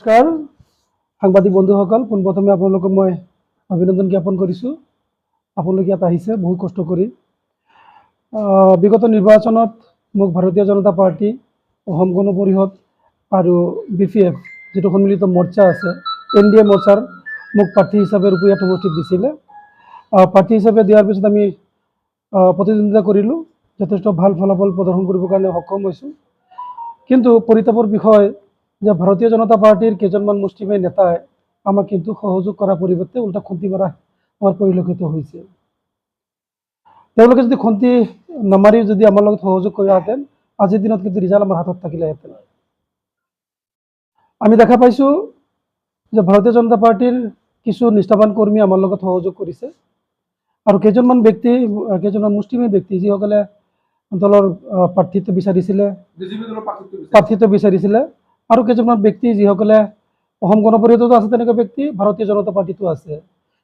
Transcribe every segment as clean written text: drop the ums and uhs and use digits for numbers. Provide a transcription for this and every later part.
নমস্কাৰ সাংবাদিক বন্ধুসকল, পোনপ্ৰথমে আপোনালোকক মই অভিনন্দন জ্ঞাপন কৰিছোঁ। আপোনালোকে ইয়াত আহিছে বহু কষ্ট কৰি। বিগত নিৰ্বাচনত মোক ভাৰতীয় জনতা পাৰ্টি, অসম গণ পৰিষদ আৰু BPF যিটো সন্মিলিত মৰ্চা আছে, NDA মৰ্চাৰ মোক প্ৰাৰ্থী হিচাপে ৰূপৈয়াত সমষ্টিত দিছিলে। প্ৰাৰ্থী হিচাপে দিয়াৰ পিছত আমি প্ৰতিদ্বন্দ্বিতা কৰিলোঁ, যথেষ্ট ভাল ফলাফল প্ৰদৰ্শন কৰিবৰ কাৰণে সক্ষম হৈছোঁ। কিন্তু পৰিতাপৰ বিষয় যে ভাৰতীয় জনতা পাৰ্টিৰ কেইজনমান মুষ্টিমেয় নেতাই আমাক কিন্তু সহযোগ কৰাৰ পৰিৱৰ্তে উল্টা খন্তি মাৰা আমাৰ পৰিলক্ষিত হৈছে। তেওঁলোকে যদি খন্তি নামাৰি যদি আমাৰ লগত সহযোগ কৰিলেহেঁতেন, আজিৰ দিনত কিন্তু ৰিজাল্ট আমাৰ হাতত থাকিলেহেঁতেন। আমি দেখা পাইছোঁ যে ভাৰতীয় জনতা পাৰ্টিৰ কিছু নিষ্ঠাবান কৰ্মী আমাৰ লগত সহযোগ কৰিছে আৰু কেইজনমান ব্যক্তি, কেইজনমান মুষ্টিমেয় ব্যক্তি যিসকলে দলৰ প্ৰাৰ্থিত্ব বিচাৰিছিলে আৰু কেইজনমান ব্যক্তি যিসকলে অসম গণ পৰিষদতো আছে, তেনেকুৱা ব্যক্তি ভাৰতীয় জনতা পাৰ্টিতো আছে।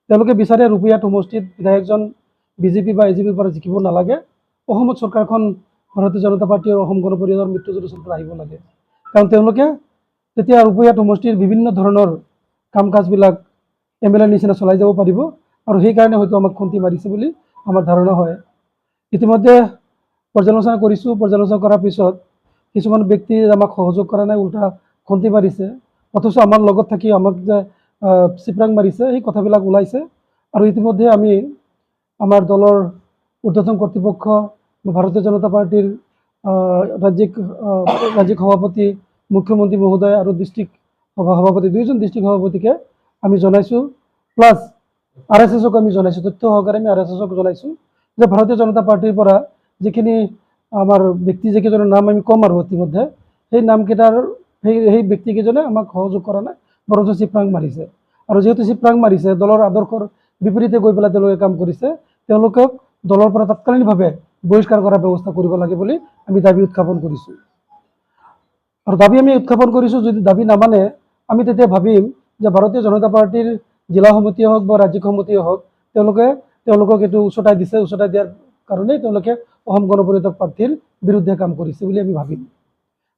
তেওঁলোকে বিচাৰে ৰূপৈয়াত সমষ্টিত বিধায়কজন BJP বা AJPৰ পৰা জিকিব নালাগে, অসমত চৰকাৰখন ভাৰতীয় জনতা পাৰ্টি আৰু অসম গণ পৰিষদৰ মিত্ৰজোঁটৰ চৰকাৰ আহিব লাগে। কাৰণ তেওঁলোকে তেতিয়া ৰূপৈয়াত সমষ্টিৰ বিভিন্ন ধৰণৰ কাম কাজবিলাক MLA নিচিনা চলাই যাব পাৰিব আৰু সেইকাৰণে হয়তো আমাক খন্তি মাৰিছে বুলি আমাৰ ধাৰণা হয়। ইতিমধ্যে পৰ্যালোচনা কৰিছোঁ, পৰ্যালোচনা কৰাৰ পিছত কিছুমান ব্যক্তি আমাক সহযোগ কৰা নাই, উল্টা খন্তি মাৰিছে, অথচ আমাৰ লগত থাকি আমাক যে চিপৰাং মাৰিছে সেই কথাবিলাক ওলাইছে। আৰু ইতিমধ্যে আমি আমাৰ দলৰ ঊৰ্ধ্বতন কৰ্তৃপক্ষ, ভাৰতীয় জনতা পাৰ্টিৰ ৰাজ্যিক সভাপতি, মুখ্যমন্ত্ৰী মহোদয় আৰু ডিষ্ট্ৰিক্ট সভাপতি, দুইজন ডিষ্ট্ৰিক্ট সভাপতিকে আমি জনাইছোঁ, প্লাছ RSSক আমি জনাইছোঁ, তথ্য সহকাৰে আমি RSSক জনাইছোঁ যে ভাৰতীয় জনতা পাৰ্টিৰ পৰা যিখিনি আমাৰ ব্যক্তি যিকেইজনৰ নাম আমি ক'ম আৰু ইতিমধ্যে সেই নামকেইটাৰ সেই ব্যক্তিকেইজনে আমাক সহযোগ কৰা নাই, বৰঞ্চ চিপৰাং মাৰিছে। আৰু যিহেতু চিপৰাং মাৰিছে, দলৰ আদৰ্শৰ বিপৰীতে গৈ পেলাই তেওঁলোকে কাম কৰিছে, তেওঁলোকক দলৰ পৰা তৎকালীনভাৱে বহিষ্কাৰ কৰাৰ ব্যৱস্থা কৰিব লাগে বুলি আমি দাবী উত্থাপন কৰিছোঁ। আৰু দাবী আমি উত্থাপন কৰিছোঁ, যদি দাবী নামানে আমি তেতিয়া ভাবিম যে ভাৰতীয় জনতা পাৰ্টিৰ জিলা সমিতিয়ে হওক বা ৰাজ্যিক সমিতিয়ে হওক, তেওঁলোকক এইটো উচতাই দিছে, উচতাই দিয়াৰ কাৰণেই তেওঁলোকে অসম গণ পৰিষদৰ প্ৰাৰ্থীৰ বিৰুদ্ধে কাম কৰিছে বুলি আমি ভাবিম।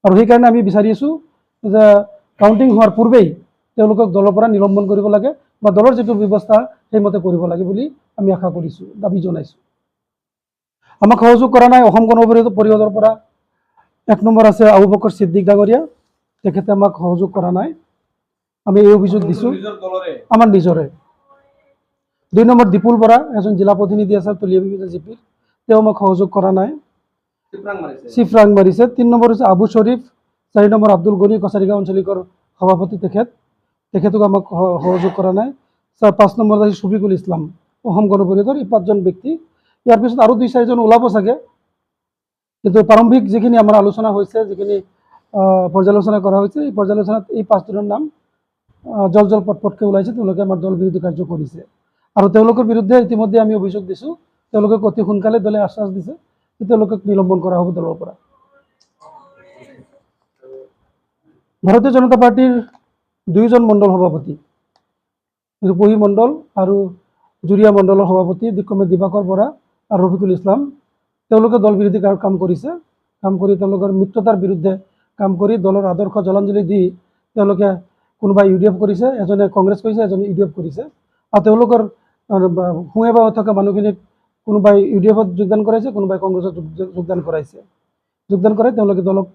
আৰু সেইকাৰণে আমি বিচাৰি আছোঁ যে কাউণ্টিং হোৱাৰ পূৰ্বেই তেওঁলোকক দলৰ পৰা নিলম্বন কৰিব লাগে বা দলৰ যিটো ব্যৱস্থা সেইমতে কৰিব লাগে বুলি আমি আশা কৰিছোঁ, দাবী জনাইছোঁ। আমাক সহযোগ কৰা নাই অসম গণ পৰিষদৰ পৰা 1 নম্বৰ আছে আবু বকৰ ছিদ্দিক ডাঙৰীয়া, তেখেতে আমাক সহযোগ কৰা নাই, আমি এই অভিযোগ দিছোঁ, আমাৰ নিজৰে। 2 নম্বৰ দীপুল বৰা, এজন জিলা প্ৰতিনিধি আছে তুলিয়াবিবিজা জিপিৰ, তেওঁ আমাক সহযোগ কৰা নাই, চিপৰাং মাৰিছে। 3 নম্বৰ হৈছে আবু শ্বৰীফ, 4 নম্বৰ আব্দুল গনি, কছাৰীগাঁও আঞ্চলিকৰ সভাপতি, তেখেতক আমাক সহযোগ কৰা নাই। 5 নম্বৰ আছে শফিকুল ইছলাম, অসম গণ পৰিষদৰ, এই 5জন ব্যক্তি। ইয়াৰ পিছত আৰু 2-4জন ওলাব চাগে, কিন্তু প্ৰাৰম্ভিক যিখিনি আমাৰ আলোচনা হৈছে, যিখিনি পৰ্যালোচনা কৰা হৈছে, এই পৰ্যালোচনাত এই 5জনৰ নাম জল পটপটকৈ ওলাইছে, তেওঁলোকে আমাৰ দল বিৰোধী কাৰ্য কৰিছে। আৰু তেওঁলোকৰ বিৰুদ্ধে ইতিমধ্যে আমি অভিযোগ দিছোঁ, তেওঁলোকে অতি সোনকালে দলে আশ্বাস দিছে যে তেওঁলোকক নিলম্বন কৰা হ'ব দলৰ পৰা। ভাৰতীয় জনতা পাৰ্টিৰ 2জন মণ্ডল সভাপতি, ৰূপহী মণ্ডল আৰু জুৰিয়া মণ্ডলৰ সভাপতি দিক্ৰমে দিবাকৰ বৰা আৰু ৰফিকুল ইছলাম, তেওঁলোকে দল বিৰোধী কাম কৰিছে, কাম কৰি তেওঁলোকৰ মিত্ৰতাৰ বিৰুদ্ধে কাম কৰি দলৰ আদৰ্শ জলাঞ্জলি দি তেওঁলোকে কোনোবাই UDF কৰিছে, এজনে কংগ্ৰেছ কৰিছে, এজনে UDF কৰিছে। আৰু তেওঁলোকৰ সোঁৱে বাৱে থকা মানুহখিনিক কোনোবাই UDFত যোগদান কৰাইছে, কোনোবাই কংগ্ৰেছত যোগদান কৰাই তেওঁলোকে দলক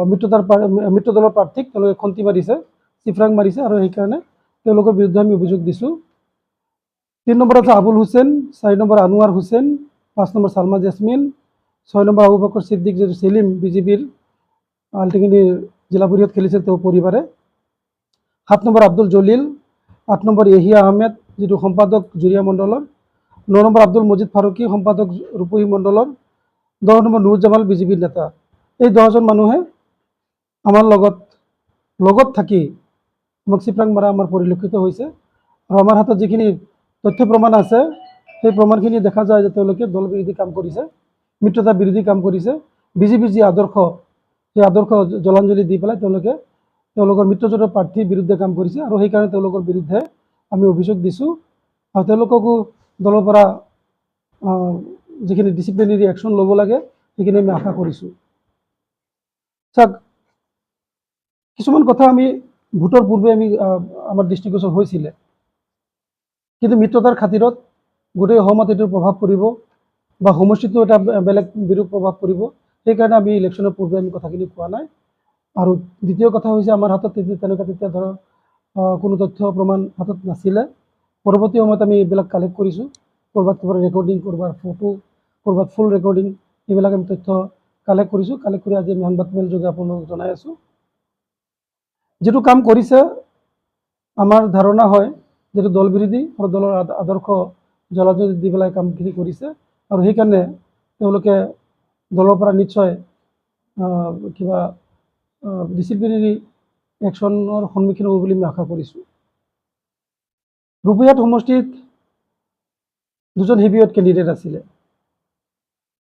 মিত্ৰ দলৰ প্ৰাৰ্থীক তেওঁলোকে খন্তি মাৰিছে, চিপৰাং মাৰিছে, আৰু সেইকাৰণে তেওঁলোকৰ বিৰুদ্ধে আমি অভিযোগ দিছোঁ। 3 নম্বৰ আছে Abul Hussain, 4 number Anwar Hussain, 5 number Salma Jasmine, 6 number Abu Bakar Siddique, যিটো চেলিম BJPৰ আল্টিগিনি জিলা পৰিষদ খেলিছে তেওঁ পৰিবাৰে, 7 নম্বৰ আব্দুল জলিল, 8 নম্বৰ এহিয়া আহমেদ, যিটো সম্পাদক জুৰিয়া মণ্ডলৰ, 9 নম্বৰ আব্দুল মজিদ ফাৰুকী, সম্পাদক ৰূপহী মণ্ডলৰ, 10 নম্বৰ নুৰ জামাল, BJPৰ নেতা। এই 10জন মানুহে আমাৰ লগত থাকি আমাক চিপৰাং মাৰা আমাৰ পৰিলক্ষিত হৈছে। আৰু আমাৰ হাতত যিখিনি তথ্য প্ৰমাণ আছে, সেই প্ৰমাণখিনি দেখা যায় যে তেওঁলোকে দল বিৰোধী কাম কৰিছে, মিত্ৰতা বিৰোধী কাম কৰিছে। BJPৰ যি আদৰ্শ, সেই আদৰ্শ জলাঞ্জলি দি পেলাই তেওঁলোকে তেওঁলোকৰ মিত্ৰজোঁটৰ প্ৰাৰ্থীৰ বিৰুদ্ধে কাম কৰিছে, আৰু সেইকাৰণে তেওঁলোকৰ বিৰুদ্ধে আমি অভিযোগ দিছোঁ। আৰু তেওঁলোককো দলৰ পৰা যিখিনি ডিচিপ্লিনাৰী একশ্যন ল'ব লাগে সেইখিনি আমি আশা কৰিছোঁ। চাওক, কিছুমান কথা আমি ভোটৰ পূৰ্বে আমি আমাৰ দৃষ্টিগোচৰ হৈছিলে, কিন্তু মিত্ৰতাৰ খাতিৰত গোটেই সহমতিটোৰ প্ৰভাৱ পৰিব বা সমষ্টিটো এটা বেলেগ বিৰূপ প্ৰভাৱ পৰিব, সেইকাৰণে আমি ইলেকশ্যনৰ পূৰ্বে আমি কথাখিনি কোৱা নাই। আৰু দ্বিতীয় কথা হৈছে আমাৰ হাতত তেনেকুৱা তেতিয়া ধৰক কোনো তথ্য প্ৰমাণ হাতত নাছিলে। পৰৱৰ্তী সময়ত আমি এইবিলাক কালেক্ট কৰিছোঁ, ক'ৰবাত ৰেকৰ্ডিং, ক'ৰবাত ফটো, ক'ৰবাত ফুল ৰেকৰ্ডিং, এইবিলাক আমি তথ্য কালেক্ট কৰিছোঁ। কালেক্ট কৰি আজি আমি সংবাদ মেল যোগে আপোনালোকক জনাই আছোঁ। যিটো কাম কৰিছে আমাৰ ধাৰণা হয় যিটো দল বিৰোধী আৰু দলৰ আদৰ্শ জলাজলি দি পেলাই কামখিনি কৰিছে, আৰু সেইকাৰণে তেওঁলোকে দলৰ পৰা নিশ্চয় কিবা ডিচিপ্লিনাৰী একশ্যনৰ সন্মুখীন হ'ব বুলি মই আশা কৰিছোঁ। ৰূপৈহাট সমষ্টিত দুজন হেভিৱেট কেণ্ডিডেট আছিলে,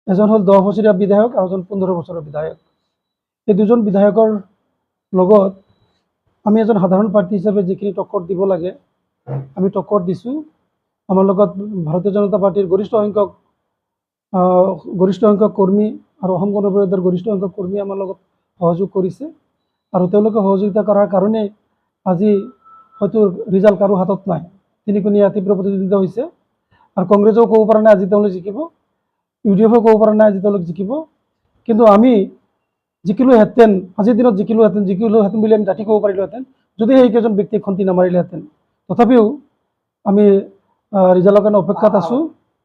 এজন হ'ল 10 বছৰীয়া বিধায়ক আৰু এজন 15 বছৰৰ বিধায়ক। এই দুজন বিধায়কৰ লগত আমি এজন সাধাৰণ প্ৰাৰ্থী হিচাপে যিখিনি টক্কৰ দিব লাগে আমি টক্কৰ দিছোঁ। আমাৰ লগত ভাৰতীয় জনতা পাৰ্টিৰ গৰিষ্ঠ সংখ্যক কৰ্মী আৰু অসম গণ পৰিষদৰ গৰিষ্ঠ সংখ্যক কৰ্মী আমাৰ লগত সহযোগ কৰিছে, আৰু তেওঁলোকে সহযোগিতা কৰাৰ কাৰণে আজি হয়তো ৰিজাল্ট কাৰো হাতত নাই, তিনিকোণীয়া তীব্ৰ প্ৰতিদ্বন্দ্বিতা হৈছে। আৰু কংগ্ৰেছেও ক'ব পৰা নাই আজি তেওঁলোক জিকিব, UDFও ক'ব পৰা নাই আজি তেওঁলোক জিকিব। কিন্তু আমি জিকিলোহেঁতেন, আজিৰ দিনত জিকিলোহেঁতেন বুলি আমি ডাঠি ক'ব পাৰিলোহেঁতেন যদি সেইকেইজন ব্যক্তিক খন্তি নামাৰিলেহেঁতেন। তথাপিও আমি ৰিজাল্টৰ কাৰণে অপেক্ষাত আছোঁ।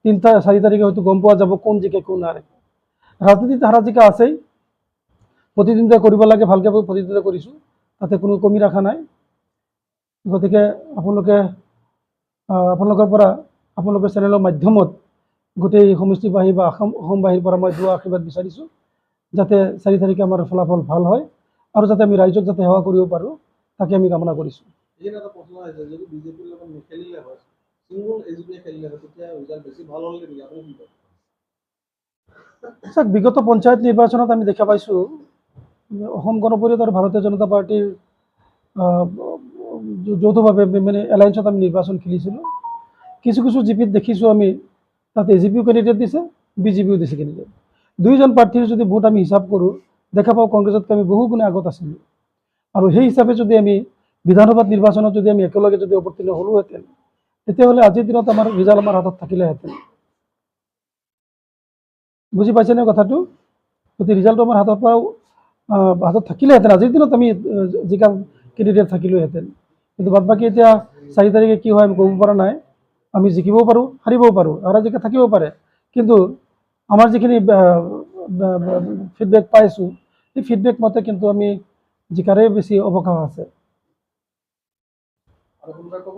3-4 তাৰিখে হয়তো গম পোৱা যাব কোন জিকে কোন হাৰে। ৰাজনীতিত হাৰা জিকা আছেই, প্ৰতিদ্বন্দ্বিতা কৰিব লাগে, ভালকৈ প্ৰতিদ্বন্দ্বিতা কৰিছোঁ, তাতে কোনো কমি ৰখা নাই। গতিকে আপোনালোকৰ পৰা আপোনালোকৰ চেনেলৰ মাধ্যমত গোটেই সমষ্টিবাসী বা অসমবাসীৰ পৰা মই দুআ আশীৰ্বাদ বিচাৰিছোঁ যাতে 4 তাৰিখে আমাৰ ফলাফল ভাল হয় আৰু যাতে আমি ৰাইজক যাতে সেৱা কৰিব পাৰোঁ, তাকে আমি কামনা কৰিছোঁ। এটা প্ৰশ্ন আছে, যদি বিজেপিৰ লগত নেখেলিলে হয়, চিংগল এজিপিয়ে খেলিলে হয়, তেতিয়া ৰিজাল্ট বেছি ভাল হ'ল নেকি? আপুনি কি কয়? চাওক, বিগত পঞ্চায়ত নিৰ্বাচনত আমি দেখা পাইছোঁ অসম গণ পৰিষদ আৰু ভাৰতীয় জনতা পাৰ্টিৰ যৌথভাৱে মানে এলায়েন্সত আমি নিৰ্বাচন খেলিছিলোঁ। কিছু কিছু জিপিত দেখিছোঁ আমি তাত AGPও কেণ্ডিডেট দিছে, BJPও দিছে কেণ্ডিডেট। দুইজন প্ৰাৰ্থীৰ যদি ভোট আমি হিচাপ কৰোঁ দেখা পাওঁ কংগ্ৰেছতকৈ আমি বহু গুণে আগত আছিলোঁ। আৰু সেই হিচাপে যদি আমি বিধানসভাত নিৰ্বাচনত যদি আমি একেলগে যদি অৱতীৰ্ণ হ'লোহেঁতেন, তেতিয়াহ'লে আজিৰ দিনত আমাৰ ৰিজাল্ট আমাৰ হাতত থাকিলেহেঁতেন। বুজি পাইছেনে কথাটো? গতিকে ৰিজাল্টটো আমাৰ হাতত থাকিলেহেঁতেন, আজিৰ দিনত আমি জিকা কেণ্ডিডেট থাকিলোহেঁতেন। কিন্তু বাদ বাকী এতিয়া 4 তাৰিখে কি হয় আমি ক'ব পৰা নাই। আমি জিকিবও পাৰোঁ, হাৰিবও পাৰোঁ, হাৰা জিকা থাকিব পাৰে। কিন্তু আমাৰ যিখিনি ফিডবেক পাইছোঁ সেই ফিডবেক মতে কিন্তু আমি জিকাৰে বেছি অৱকাশ আছে। আৰু কোনোবাই ক'ব